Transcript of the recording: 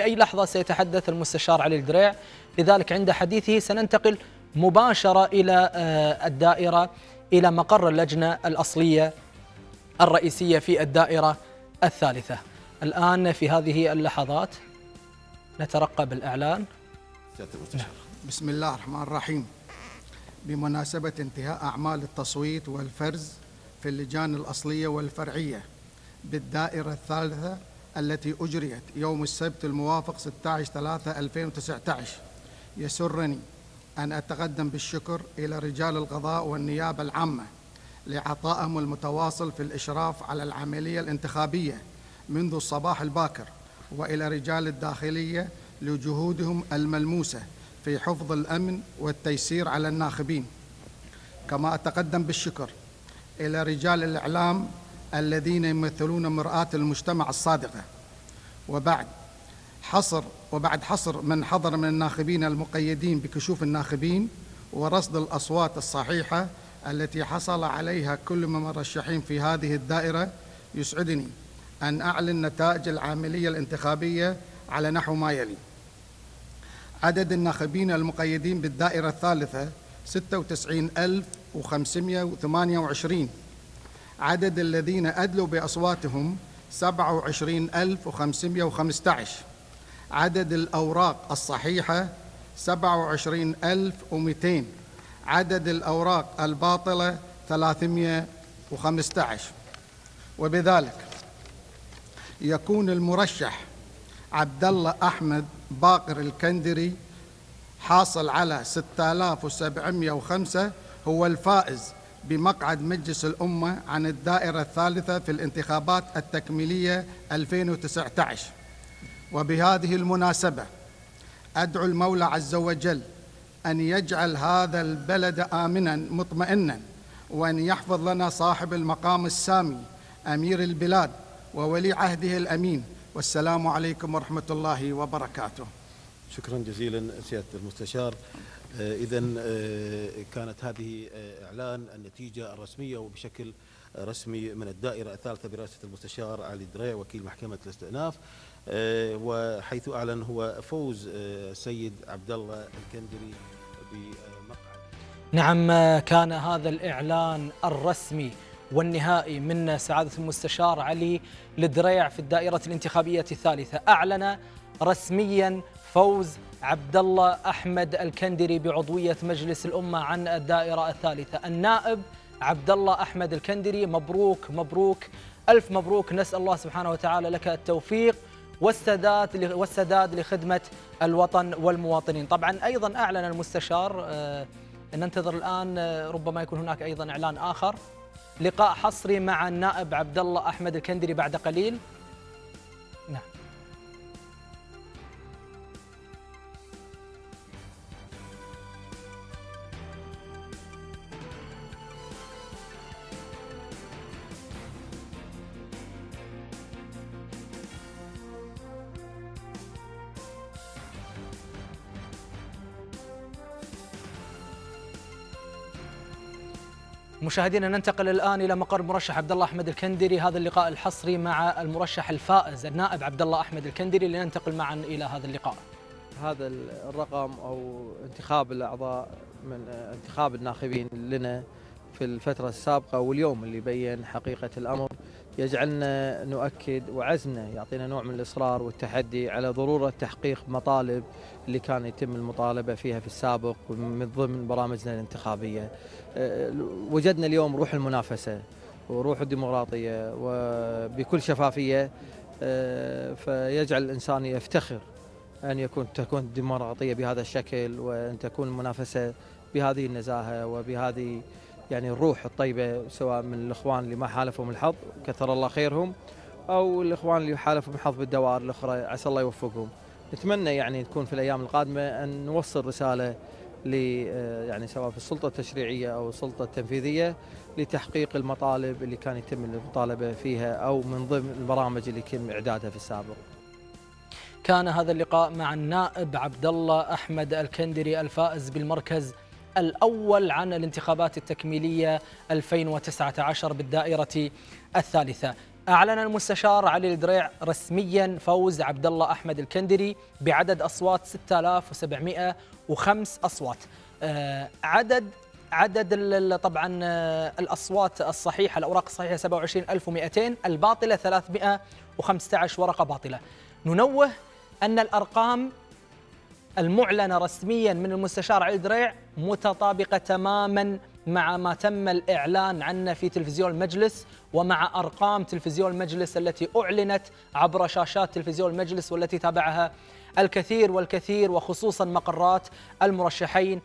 في أي لحظة سيتحدث المستشار علي الدريع، لذلك عند حديثه سننتقل مباشرة إلى الدائرة، إلى مقر اللجنة الأصلية الرئيسية في الدائرة الثالثة. الآن في هذه اللحظات نترقب الإعلان. بسم الله الرحمن الرحيم. بمناسبة انتهاء أعمال التصويت والفرز في اللجان الأصلية والفرعية بالدائرة الثالثة التي أجريت يوم السبت الموافق 16/3/2019، يسرني أن أتقدم بالشكر إلى رجال القضاء والنيابة العامة لعطائهم المتواصل في الإشراف على العملية الانتخابية منذ الصباح الباكر، وإلى رجال الداخلية لجهودهم الملموسة في حفظ الأمن والتيسير على الناخبين. كما أتقدم بالشكر إلى رجال الإعلام الذين يمثلون مرآة المجتمع الصادقة. وبعد حصر من حضر من الناخبين المقيدين بكشوف الناخبين ورصد الأصوات الصحيحة التي حصل عليها كل من المرشحين في هذه الدائرة، يسعدني أن أعلن نتائج العملية الانتخابية على نحو ما يلي: عدد الناخبين المقيدين بالدائرة الثالثة 96,528. عدد الذين أدلوا بأصواتهم 27,515. عدد الأوراق الصحيحة 27,200. عدد الأوراق الباطلة 315. وبذلك يكون المرشح عبد الله أحمد باقر الكندري حاصل على 6,705 هو الفائز بمقعد مجلس الأمة عن الدائرة الثالثة في الانتخابات التكميلية 2019. وبهذه المناسبة أدعو المولى عز وجل أن يجعل هذا البلد آمنا مطمئنا، وأن يحفظ لنا صاحب المقام السامي أمير البلاد وولي عهده الأمين. والسلام عليكم ورحمة الله وبركاته. شكرا جزيلا سيادة المستشار. إذا كانت هذه إعلان النتيجة الرسمية وبشكل رسمي من الدائرة الثالثة برئاسة المستشار علي الدريع وكيل محكمة الاستئناف، وحيث أعلن هو فوز سيد عبد الله الكندري بمقعد. نعم، كان هذا الإعلان الرسمي والنهائي من سعادة المستشار علي الدريع في الدائرة الانتخابية الثالثة. أعلن رسميا فوز عبد الله أحمد الكندري بعضوية مجلس الأمة عن الدائرة الثالثة. النائب عبد الله أحمد الكندري، مبروك مبروك ألف مبروك. نسأل الله سبحانه وتعالى لك التوفيق والسداد لخدمة الوطن والمواطنين. طبعا أيضا أعلن المستشار، ننتظر الآن ربما يكون هناك أيضا إعلان آخر، لقاء حصري مع النائب عبد الله أحمد الكندري بعد قليل. نعم. مشاهدينا، ننتقل الآن إلى مقر المرشح عبد الله أحمد الكندري، هذا اللقاء الحصري مع المرشح الفائز النائب عبد الله أحمد الكندري، لننتقل معا إلى هذا اللقاء. هذا الرقم أو انتخاب الأعضاء من انتخاب الناخبين لنا في الفترة السابقة واليوم اللي بين حقيقة الأمر يجعلنا نؤكد وعزمنا يعطينا نوع من الإصرار والتحدي على ضرورة تحقيق مطالب اللي كان يتم المطالبة فيها في السابق من ضمن برامجنا الانتخابية. وجدنا اليوم روح المنافسة وروح الديمقراطية وبكل شفافية، فيجعل الإنسان يفتخر أن تكون الديمقراطية بهذا الشكل، وأن تكون المنافسة بهذه النزاهة وبهذه يعني الروح الطيبة، سواء من الإخوان اللي ما حالفهم الحظ كثر الله خيرهم، أو الإخوان اللي حالفهم الحظ بالدوائر الأخرى عسى الله يوفقهم. نتمنى يعني تكون في الأيام القادمة أن نوصل رسالة يعني سواء في السلطة التشريعية أو السلطة التنفيذية لتحقيق المطالب اللي كان يتم المطالبة فيها أو من ضمن البرامج اللي يتم إعدادها في السابق. كان هذا اللقاء مع النائب عبد الله أحمد الكندري الفائز بالمركز الأول عن الانتخابات التكميلية 2019 بالدائرة الثالثة. أعلن المستشار علي الدريع رسميا فوز عبد الله أحمد الكندري بعدد أصوات 6705 أصوات. عدد طبعا الأصوات الصحيحة، الأوراق الصحيحة 27200، الباطلة 315 ورقة باطلة. ننوه أن الأرقام المعلنة رسميا من المستشار علي الدريع متطابقة تماما مع ما تم الإعلان عنه في تلفزيون المجلس ومع أرقام تلفزيون المجلس التي أعلنت عبر شاشات تلفزيون المجلس والتي تابعها الكثير والكثير، وخصوصا مقرات المرشحين